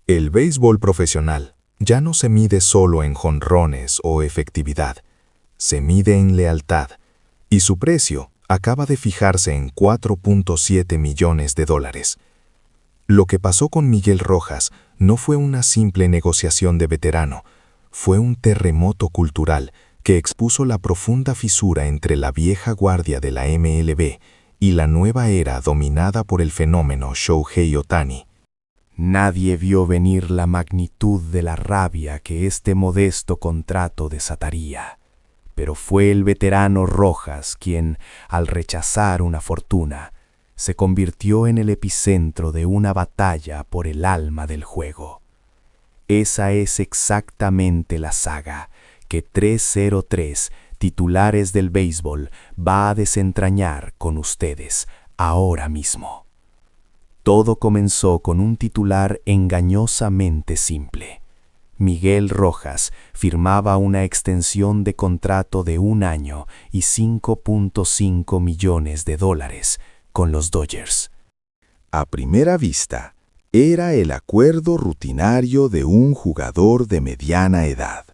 El béisbol profesional ya no se mide solo en jonrones o efectividad, se mide en lealtad, y su precio acaba de fijarse en $4.7 millones. Lo que pasó con Miguel Rojas no fue una simple negociación de veterano, fue un terremoto cultural que expuso la profunda fisura entre la vieja guardia de la MLB y la nueva era dominada por el fenómeno Shohei Ohtani. Nadie vio venir la magnitud de la rabia que este modesto contrato desataría, pero fue el veterano Rojas quien, al rechazar una fortuna, se convirtió en el epicentro de una batalla por el alma del juego. Esa es exactamente la saga que 303 Titulares del Béisbol va a desentrañar con ustedes ahora mismo. Todo comenzó con un titular engañosamente simple. Miguel Rojas firmaba una extensión de contrato de 1 año y $5.5 millones con los Dodgers. A primera vista, era el acuerdo rutinario de un jugador de mediana edad.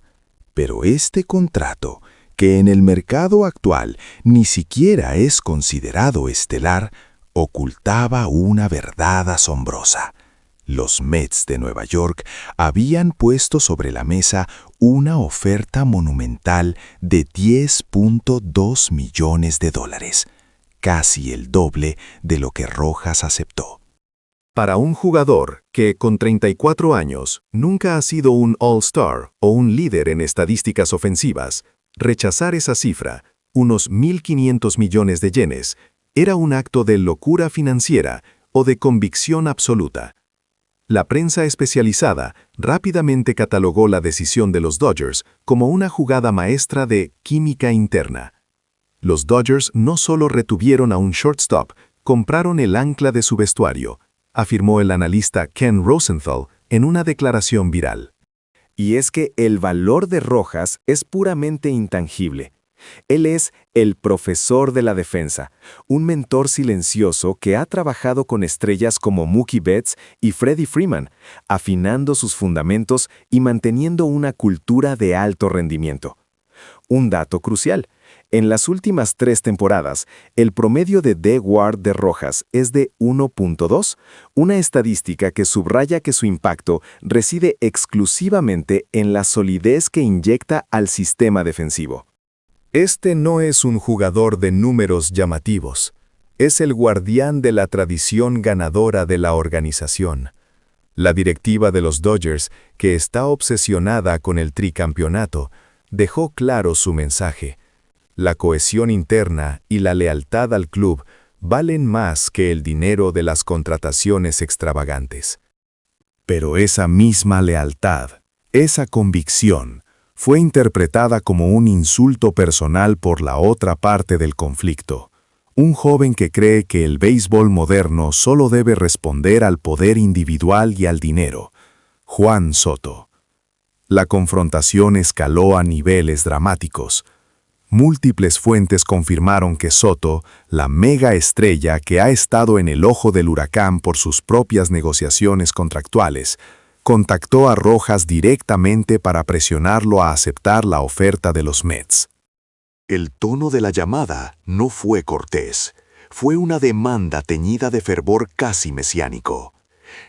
Pero este contrato, que en el mercado actual ni siquiera es considerado estelar, ocultaba una verdad asombrosa. Los Mets de Nueva York habían puesto sobre la mesa una oferta monumental de $10.2 millones, casi el doble de lo que Rojas aceptó. Para un jugador que, con 34 años, nunca ha sido un All-Star o un líder en estadísticas ofensivas, rechazar esa cifra, unos 1.500 millones de yenes, era un acto de locura financiera o de convicción absoluta. La prensa especializada rápidamente catalogó la decisión de los Dodgers como una jugada maestra de química interna. Los Dodgers no solo retuvieron a un shortstop, compraron el ancla de su vestuario, afirmó el analista Ken Rosenthal en una declaración viral. Y es que el valor de Rojas es puramente intangible. Él es el profesor de la defensa, un mentor silencioso que ha trabajado con estrellas como Mookie Betts y Freddie Freeman, afinando sus fundamentos y manteniendo una cultura de alto rendimiento. Un dato crucial: en las últimas 3 temporadas, el promedio de DWAR de Rojas es de 1.2, una estadística que subraya que su impacto reside exclusivamente en la solidez que inyecta al sistema defensivo. Este no es un jugador de números llamativos, es el guardián de la tradición ganadora de la organización. La directiva de los Dodgers, que está obsesionada con el tricampeonato, dejó claro su mensaje. La cohesión interna y la lealtad al club valen más que el dinero de las contrataciones extravagantes. Pero esa misma lealtad, esa convicción, fue interpretada como un insulto personal por la otra parte del conflicto. Un joven que cree que el béisbol moderno solo debe responder al poder individual y al dinero. Juan Soto. La confrontación escaló a niveles dramáticos. Múltiples fuentes confirmaron que Soto, la mega estrella que ha estado en el ojo del huracán por sus propias negociaciones contractuales, contactó a Rojas directamente para presionarlo a aceptar la oferta de los Mets. El tono de la llamada no fue cortés, fue una demanda teñida de fervor casi mesiánico.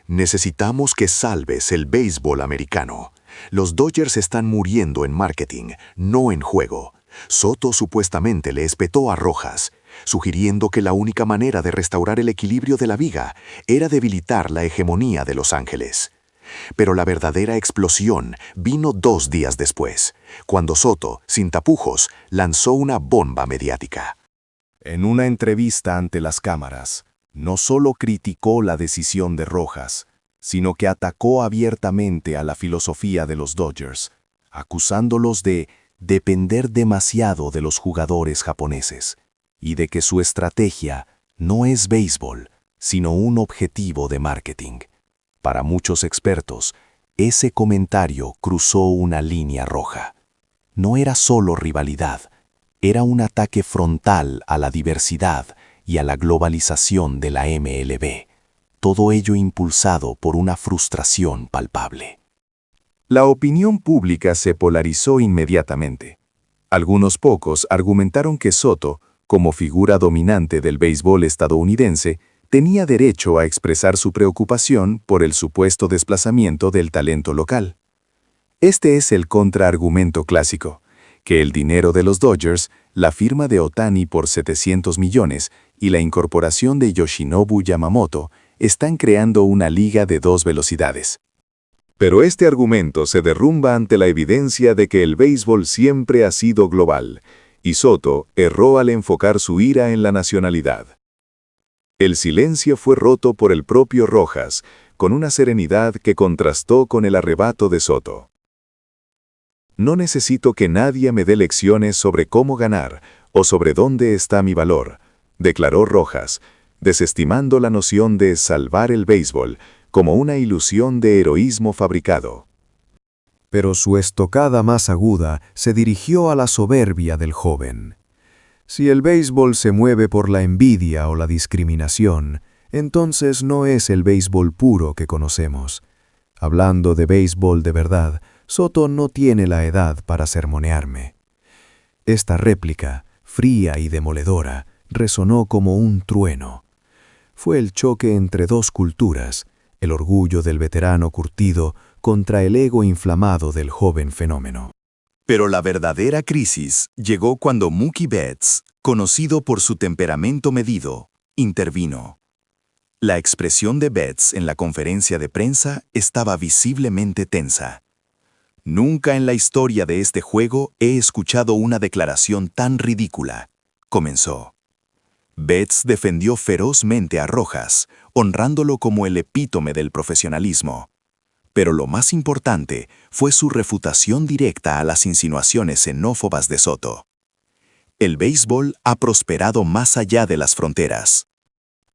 Necesitamos que salves el béisbol americano. Los Dodgers están muriendo en marketing, no en juego. Soto supuestamente le espetó a Rojas, sugiriendo que la única manera de restaurar el equilibrio de la liga era debilitar la hegemonía de Los Ángeles. Pero la verdadera explosión vino 2 días después, cuando Soto, sin tapujos, lanzó una bomba mediática. En una entrevista ante las cámaras, no solo criticó la decisión de Rojas, sino que atacó abiertamente a la filosofía de los Dodgers, acusándolos de depender demasiado de los jugadores japoneses y de que su estrategia no es béisbol, sino un objetivo de marketing. Para muchos expertos, ese comentario cruzó una línea roja. No era solo rivalidad, era un ataque frontal a la diversidad y a la globalización de la MLB. todo ello impulsado por una frustración palpable. La opinión pública se polarizó inmediatamente. Algunos pocos argumentaron que Soto, como figura dominante del béisbol estadounidense, tenía derecho a expresar su preocupación por el supuesto desplazamiento del talento local. Este es el contraargumento clásico, que el dinero de los Dodgers, la firma de Ohtani por 700 millones y la incorporación de Yoshinobu Yamamoto están creando una liga de dos velocidades. Pero este argumento se derrumba ante la evidencia de que el béisbol siempre ha sido global, y Soto erró al enfocar su ira en la nacionalidad. El silencio fue roto por el propio Rojas, con una serenidad que contrastó con el arrebato de Soto. No necesito que nadie me dé lecciones sobre cómo ganar o sobre dónde está mi valor, declaró Rojas, desestimando la noción de salvar el béisbol como una ilusión de heroísmo fabricado. Pero su estocada más aguda se dirigió a la soberbia del joven. Si el béisbol se mueve por la envidia o la discriminación, entonces no es el béisbol puro que conocemos. Hablando de béisbol de verdad, Soto no tiene la edad para sermonearme. Esta réplica, fría y demoledora, resonó como un trueno. Fue el choque entre dos culturas, el orgullo del veterano curtido contra el ego inflamado del joven fenómeno. Pero la verdadera crisis llegó cuando Mookie Betts, conocido por su temperamento medido, intervino. La expresión de Betts en la conferencia de prensa estaba visiblemente tensa. Nunca en la historia de este juego he escuchado una declaración tan ridícula, comenzó. Betts defendió ferozmente a Rojas, honrándolo como el epítome del profesionalismo. Pero lo más importante fue su refutación directa a las insinuaciones xenófobas de Soto. El béisbol ha prosperado más allá de las fronteras.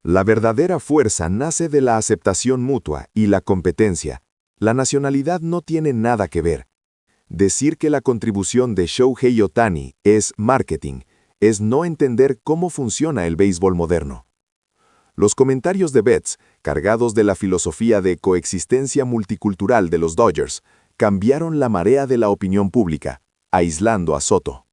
La verdadera fuerza nace de la aceptación mutua y la competencia. La nacionalidad no tiene nada que ver. Decir que la contribución de Shohei Ohtani es marketing es no entender cómo funciona el béisbol moderno. Los comentarios de Betts, cargados de la filosofía de coexistencia multicultural de los Dodgers, cambiaron la marea de la opinión pública, aislando a Soto.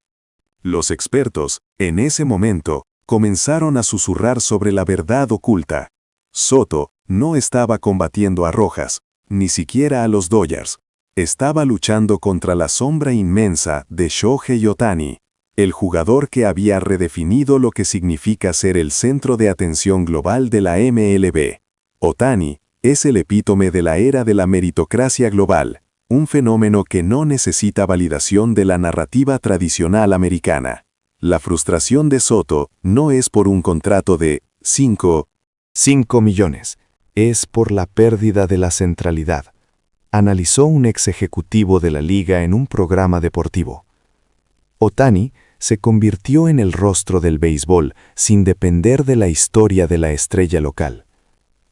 Los expertos, en ese momento, comenzaron a susurrar sobre la verdad oculta. Soto no estaba combatiendo a Rojas, ni siquiera a los Dodgers. Estaba luchando contra la sombra inmensa de Shohei Ohtani, el jugador que había redefinido lo que significa ser el centro de atención global de la MLB. Ohtani es el epítome de la era de la meritocracia global, un fenómeno que no necesita validación de la narrativa tradicional americana. La frustración de Soto no es por un contrato de 5 millones, es por la pérdida de la centralidad, analizó un ex ejecutivo de la liga en un programa deportivo. Ohtani se convirtió en el rostro del béisbol sin depender de la historia de la estrella local.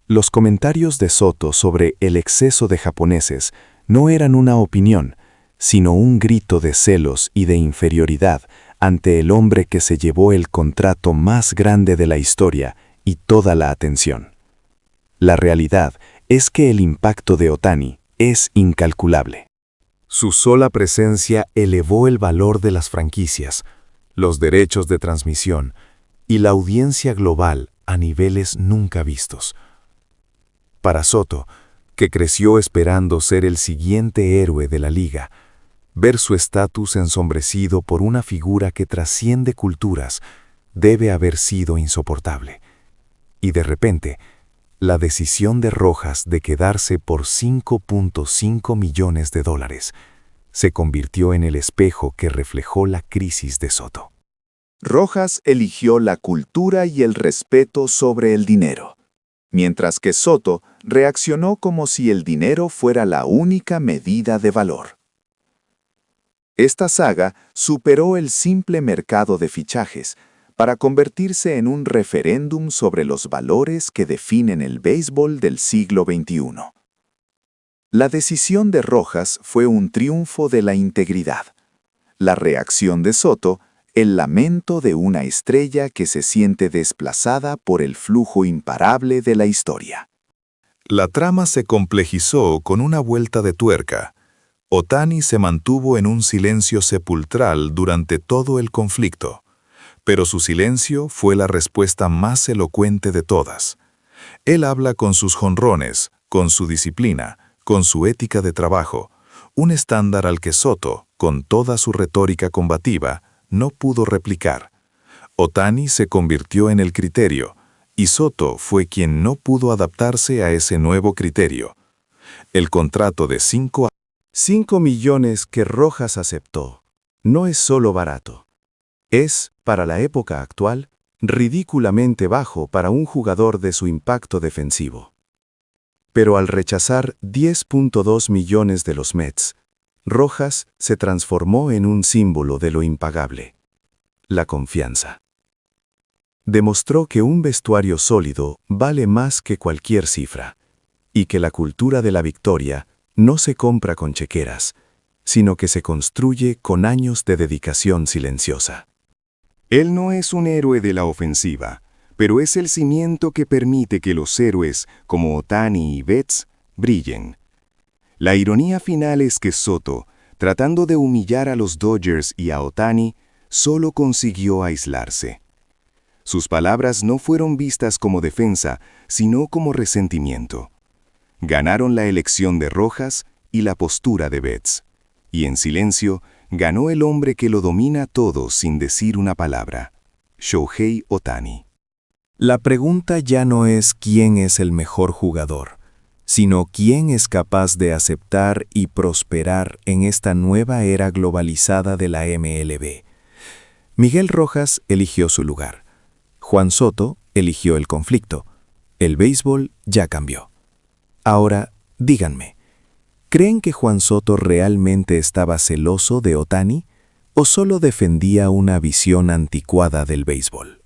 Los comentarios de Soto sobre el exceso de japoneses no eran una opinión, sino un grito de celos y de inferioridad ante el hombre que se llevó el contrato más grande de la historia y toda la atención. La realidad es que el impacto de Ohtani es incalculable. Su sola presencia elevó el valor de las franquicias, los derechos de transmisión y la audiencia global a niveles nunca vistos. Para Soto, que creció esperando ser el siguiente héroe de la liga, ver su estatus ensombrecido por una figura que trasciende culturas debe haber sido insoportable. Y de repente, la decisión de Rojas de quedarse por $5.5 millones se convirtió en el espejo que reflejó la crisis de Soto. Rojas eligió la cultura y el respeto sobre el dinero, mientras que Soto reaccionó como si el dinero fuera la única medida de valor. Esta saga superó el simple mercado de fichajes para convertirse en un referéndum sobre los valores que definen el béisbol del siglo XXI. La decisión de Rojas fue un triunfo de la integridad. La reacción de Soto, el lamento de una estrella que se siente desplazada por el flujo imparable de la historia. La trama se complejizó con una vuelta de tuerca. Otani se mantuvo en un silencio sepulcral durante todo el conflicto, pero su silencio fue la respuesta más elocuente de todas. Él habla con sus jonrones, con su disciplina, con su ética de trabajo, un estándar al que Soto, con toda su retórica combativa, no pudo replicar. Otani se convirtió en el criterio, y Soto fue quien no pudo adaptarse a ese nuevo criterio. El contrato de 5 millones que Rojas aceptó no es solo barato. Es, para la época actual, ridículamente bajo para un jugador de su impacto defensivo. Pero al rechazar 10.2 millones de los Mets, Rojas se transformó en un símbolo de lo impagable: la confianza. Demostró que un vestuario sólido vale más que cualquier cifra, y que la cultura de la victoria no se compra con chequeras, sino que se construye con años de dedicación silenciosa. Él no es un héroe de la ofensiva, pero es el cimiento que permite que los héroes, como Otani y Betts, brillen. La ironía final es que Soto, tratando de humillar a los Dodgers y a Otani, solo consiguió aislarse. Sus palabras no fueron vistas como defensa, sino como resentimiento. Ganaron la elección de Rojas y la postura de Betts. Y en silencio, ganó el hombre que lo domina todo sin decir una palabra: Shohei Otani. La pregunta ya no es quién es el mejor jugador, sino quién es capaz de aceptar y prosperar en esta nueva era globalizada de la MLB. Miguel Rojas eligió su lugar. Juan Soto eligió el conflicto. El béisbol ya cambió. Ahora, díganme, ¿creen que Juan Soto realmente estaba celoso de Otani o solo defendía una visión anticuada del béisbol?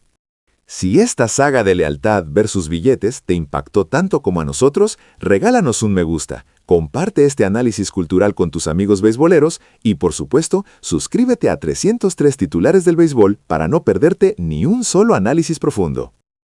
Si esta saga de lealtad versus billetes te impactó tanto como a nosotros, regálanos un me gusta, comparte este análisis cultural con tus amigos beisboleros y, por supuesto, suscríbete a 303 titulares del béisbol para no perderte ni un solo análisis profundo.